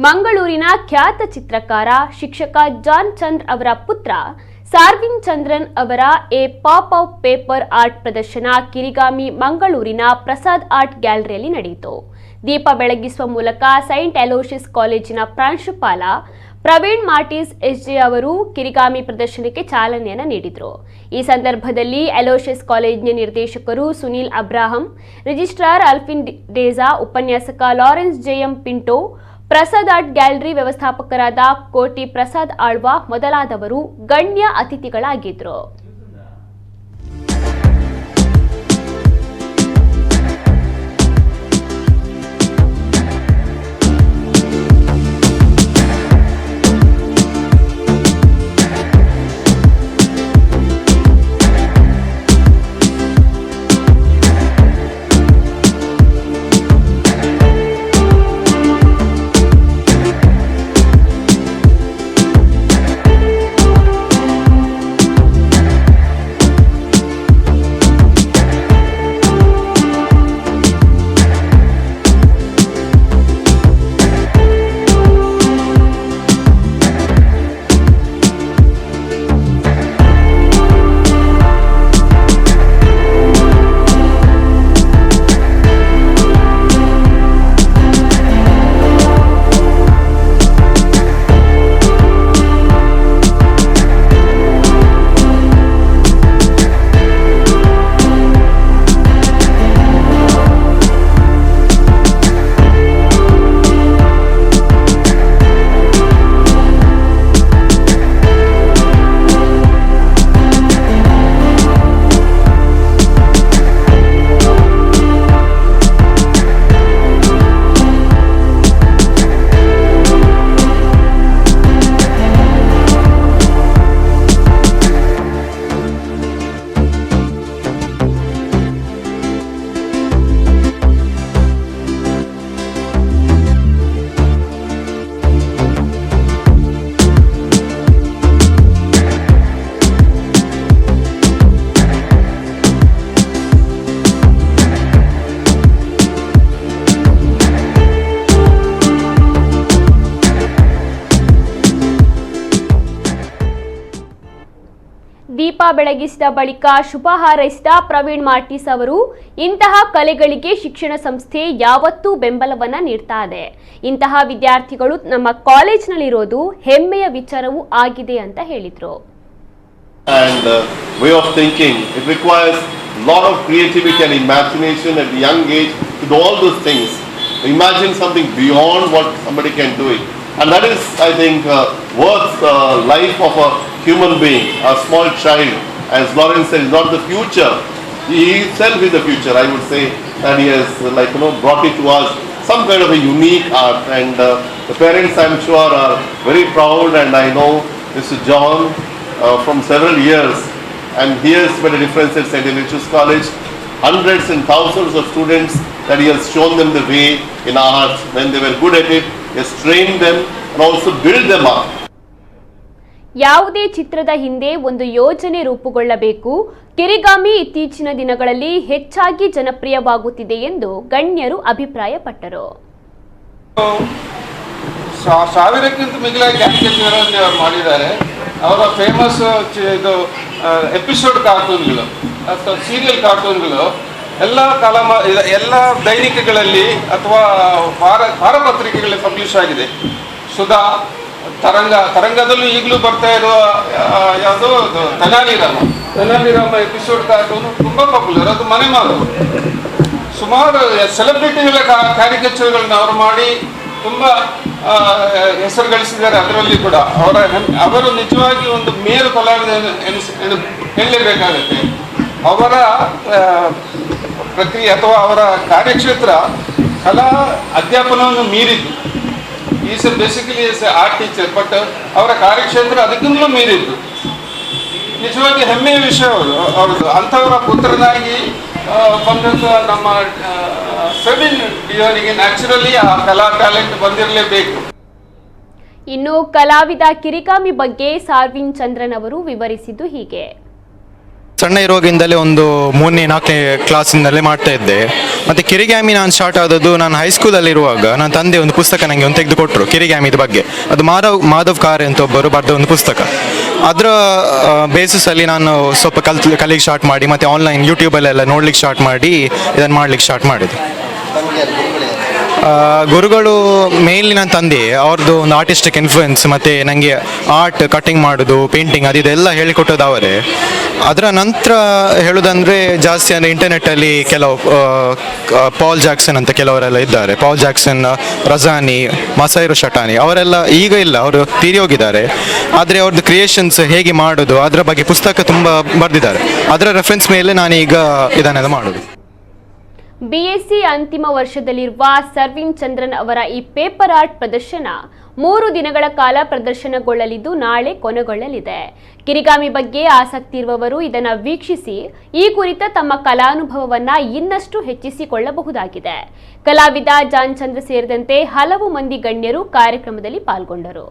ಮಂಗಳೂರಿನ ಖ್ಯಾತ ಚಿತ್ರಕಾರ ಶಿಕ್ಷಕ ಜಾನ್ ಚಂದ್ರ ಅವರ ಪುತ್ರ ಸಾರ್ವಿನ್ ಚಂದ್ರನ್ ಅವರ A pop of paper art ಪ್ರದರ್ಶನ ಕಿರಿಗಾಮಿ ಮಂಗಳೂರಿನ ಪ್ರಸಾದ್ ಆರ್ಟ್ ಗ್ಯಾಲರಿಯಲ್ಲಿ ನಡೆಯಿತು. ದೀಪ ಬೆಳಗಿಸುವ ಮೂಲಕ ಸೈಂಟ್ ಅಲೋಷಿಯಸ್ ಕಾಲೇಜಿನ ಪ್ರಾಂಶುಪಾಲ ಪ್ರವೀಣ್ ಮಾರ್ಟಿಸ್ ಎಸ್ಜೆ ಅವರು ಕಿರಿಗಾಮಿ ಪ್ರದರ್ಶನಕ್ಕೆ ಚಾಲನೆಯನ್ನು ನೀಡಿದರು. ಈ ಸಂದರ್ಭದಲ್ಲಿ ಅಲೋಷಿಯಸ್ ಕಾಲೇಜಿನ ನಿರ್ದೇಶಕರು ಸುನೀಲ್ ಅಬ್ರಾಹಂ, ರಿಜಿಸ್ಟ್ರಾರ್ ಅಲ್ಫಿನ್ ಡೇಜಾ, ಉಪನ್ಯಾಸಕ Lawrence JM Pinto, Prasad art gallery ವ್ಯವಸ್ಥಾಪಕರಾದ ಕೋಟಿ ಪ್ರಸಾದ್ ಆಳ್ವ ಮೊದಲಾದವರು ಗಣ್ಯ ಅತಿಥಿಗಳಾಗಿದ್ದರು. ದೀಪ ಬೆಳಗಿಸಿದ ಬಳಿಕ ಶುಭ ಹಾರೈಸಿದ ಪ್ರವೀಣ್ ಮಾರ್ಟಿಸ್ ಅವರು, ಇಂತಹ ಕಲೆಗಳಿಗೆ ಶಿಕ್ಷಣ ಸಂಸ್ಥೆ ಯಾವತ್ತೂ ಬೆಂಬಲವನ್ನ ನೀಡ್ತಾ ಇದೆ. ಇಂತಹ ವಿದ್ಯಾರ್ಥಿಗಳು ನಮ್ಮ ಕಾಲೇಜಿನಲ್ಲಿರೋದು ಹೆಮ್ಮೆಯ ವಿಚಾರವೂ ಆಗಿದೆ ಅಂತ ಹೇಳಿದ್ರು. And way of thinking, it requires a lot of creativity and imagination at a young age to do all those things. Imagine something beyond what somebody can do it. And that is, I think, worth the life of a human being, a small child. As Lawrence said, is not the future. He himself is the future. I would say that he has, brought it to us some kind of a unique art. And the parents, I'm sure, are very proud. And I know Mr. John from several years, and he has made a difference at St. Aloysius College. Hundreds and thousands of students that he has shown them the way in art. When they were good at it, he has trained them and also built them up. ಯಾವುದೇ ಚಿತ್ರದ ಹಿಂದೆ ಒಂದು ಯೋಜನೆ ರೂಪುಗೊಳ್ಳಬೇಕು. ಕಿರಿಗಾಮಿ ಇತ್ತೀಚಿನ ದಿನಗಳಲ್ಲಿ ಹೆಚ್ಚಾಗಿ ಜನಪ್ರಿಯವಾಗುತ್ತಿದೆ ಎಂದು ಗಣ್ಯರು ಅಭಿಪ್ರಾಯಪಟ್ಟರು. ಸಾವಿರಕ್ಕಿಂತ ಮಿಗಿಲಾಗಿ ಕ್ಯಾರಿಕೇಚರ್ ಮಾಡಿದ್ದಾರೆ. ಅವರ ಫೇಮಸ್ ಇದು ಎಪಿಸೋಡ್ ಕಾರ್ಟೂನ್ಗಳು ಅಥವಾ ಸೀರಿಯಲ್ ಕಾರ್ಟೂನ್ಗಳು ಎಲ್ಲ ದೈನಿಕಗಳಲ್ಲಿ ಅಥವಾ ವಾರಪತ್ರಿಕೆಗಳಲ್ಲಿ ಪಬ್ಲಿಷ್ ಆಗಿದೆ. ಸುಧಾ, ತರಂಗದಲ್ಲೂ ಈಗಲೂ ಬರ್ತಾ ಇರುವ ಯಾವುದೋ ತೆನಾಲಿರಾಮ ಎಪಿಸೋಡ್ ಕಾರ್ಟೂನು ತುಂಬ ಪಾಪ್ಯುಲರ್. ಅದು ಮನೆ ಮಾತು. ಸುಮಾರು ಸೆಲೆಬ್ರಿಟಿಗಳ ಕ್ಯಾರಿಕೇಚರ್ಗಳನ್ನ ಅವರು ಮಾಡಿ ತುಂಬ ಹೆಸರು ಗಳಿಸಿದ್ದಾರೆ. ಅದರಲ್ಲಿ ಕೂಡ ಅವರು ನಿಜವಾಗಿ ಒಂದು ಮೇರು ಕಲಾವಿದ ಹೇಳಲೇಬೇಕಾಗುತ್ತೆ. ಅವರ ಪ್ರಕ್ರಿಯೆ ಅಥವಾ ಅವರ ಕಾರ್ಯಕ್ಷೇತ್ರ ಕಲಾ ಅಧ್ಯಾಪನವನ್ನು ಮೀರಿದ್ದು. Is basically as a art teacher, but ಅವರ ಕಾರ್ಯಕ್ಷೇತ್ರ ಅದಕ್ಕಿಂತಲೂ ಮೀರಿದ್ದು. ನಿಜವಾಗಿ ಹೆಮ್ಮೆಯ ವಿಷಯ ಅವ್ರದ್ದು. ಅಂಥವರ ಪುತ್ರನಾಗಿ ಬಂದಂಥ ನಮ್ಮ ಸೆವಿನ್ ಡಿಯೋನಿಗೆ ನ್ಯಾಚುರಲಿ ಆ ಕಲಾ ಟ್ಯಾಲೆಂಟ್ ಬಂದಿರಲೇಬೇಕು. ಇನ್ನು ಕಲಾವಿದ ಕಿರಿಗಾಮಿ ಬಗ್ಗೆ ಸಾರ್ವಿನ್ ಚಂದ್ರನ್ ಅವರು ವಿವರಿಸಿದ್ದು ಹೀಗೆ. ಸಣ್ಣ ಇರುವಾಗಿಂದಲೇ ಒಂದು 3ನೇ 4ನೇ ಕ್ಲಾಸಿಂದಲೇ ಮಾಡ್ತಾ ಇದ್ದೆ. ಮತ್ತು ಕಿರಿಗಾಮಿ ನಾನು ಸ್ಟಾರ್ಟ್ ಆದದ್ದು ನಾನು ಹೈಸ್ಕೂಲಲ್ಲಿರುವಾಗ ನನ್ನ ತಂದೆ ಒಂದು ಪುಸ್ತಕ ನನಗೆ ಒಂದು ತೆಗೆದುಕೊಟ್ಟರು ಕಿರಿಗಾಮಿದ ಬಗ್ಗೆ. ಅದು ಮಾಧವ್ ಕಾರೆ ಅಂತ ಒಬ್ಬರು ಬರೆದ ಒಂದು ಪುಸ್ತಕ. ಅದರ ಬೇಸಿಸಲ್ಲಿ ನಾನು ಸ್ವಲ್ಪ ಕಲಿಗೆ ಸ್ಟಾರ್ಟ್ ಮಾಡಿ ಮತ್ತು ಆನ್ಲೈನ್ ಯೂಟ್ಯೂಬಲ್ಲೆಲ್ಲ ನೋಡ್ಲಿಕ್ಕೆ ಸ್ಟಾರ್ಟ್ ಮಾಡಿ ಇದನ್ನು ಮಾಡ್ಲಿಕ್ಕೆ ಸ್ಟಾರ್ಟ್ ಮಾಡಿದೆ. ಗುರುಗಳು ಮೇನ್ಲಿ ನನ್ನ ತಂದೆ ಅವ್ರದ್ದು ಒಂದು ಆರ್ಟಿಸ್ಟಿಕ್ ಇನ್ಫ್ಲುಯೆನ್ಸ್, ಮತ್ತು ನನಗೆ ಆರ್ಟ್ ಕಟ್ಟಿಂಗ್ ಮಾಡೋದು, ಪೇಂಟಿಂಗ್ ಅದೆಲ್ಲ ಹೇಳಿಕೊಟ್ಟದ್ದು ಅವರೇ. ಅದರ ನಂತರ ಹೇಳೋದಂದರೆ ಜಾಸ್ತಿ ಅಂದರೆ ಇಂಟರ್ನೆಟ್ಟಲ್ಲಿ ಕೆಲವು ಪಾಲ್ ಜಾಕ್ಸನ್ ಅಂತ ಕೆಲವರೆಲ್ಲ ಇದ್ದಾರೆ. ಪಾಲ್ ಜಾಕ್ಸನ್, ರಜಾನಿ, ಮಸೈರು ಶಟಾನಿ ಅವರೆಲ್ಲ ಈಗ ಇಲ್ಲ, ಅವರು ತೀರಿ ಹೋಗಿದ್ದಾರೆ. ಆದರೆ ಅವ್ರದ್ದು ಕ್ರಿಯೇಷನ್ಸ್ ಹೇಗೆ ಮಾಡೋದು ಅದರ ಬಗ್ಗೆ ಪುಸ್ತಕ ತುಂಬ ಬರೆದಿದ್ದಾರೆ. ಅದರ ರೆಫರೆನ್ಸ್ ಮೇಲೆ ನಾನೀಗ ಇದನ್ನೆಲ್ಲ ಮಾಡೋದು. BSc ಅಂತಿಮ ವರ್ಷದಲ್ಲಿರುವ ಸರ್ವಿನ್ ಚಂದ್ರನ್ ಅವರ ಈ ಪೇಪರ್ ಆರ್ಟ್ ಪ್ರದರ್ಶನ 3 ದಿನಗಳ ಕಾಲ ಪ್ರದರ್ಶನಗೊಳ್ಳಲಿದ್ದು ನಾಳೆ ಕೊನೆಗೊಳ್ಳಲಿದೆ. ಕಿರಿಗಾಮಿ ಬಗ್ಗೆ ಆಸಕ್ತಿ ಇರುವವರು ಇದನ್ನು ವೀಕ್ಷಿಸಿ ಈ ಕುರಿತ ತಮ್ಮ ಕಲಾನುಭವವನ್ನು ಇನ್ನಷ್ಟು ಹೆಚ್ಚಿಸಿಕೊಳ್ಳಬಹುದಾಗಿದೆ. ಕಲಾವಿದ ಜಾನ್ ಚಂದ್ರ ಸೇರಿದಂತೆ ಹಲವು ಮಂದಿ ಗಣ್ಯರು ಕಾರ್ಯಕ್ರಮದಲ್ಲಿ ಪಾಲ್ಗೊಂಡರು.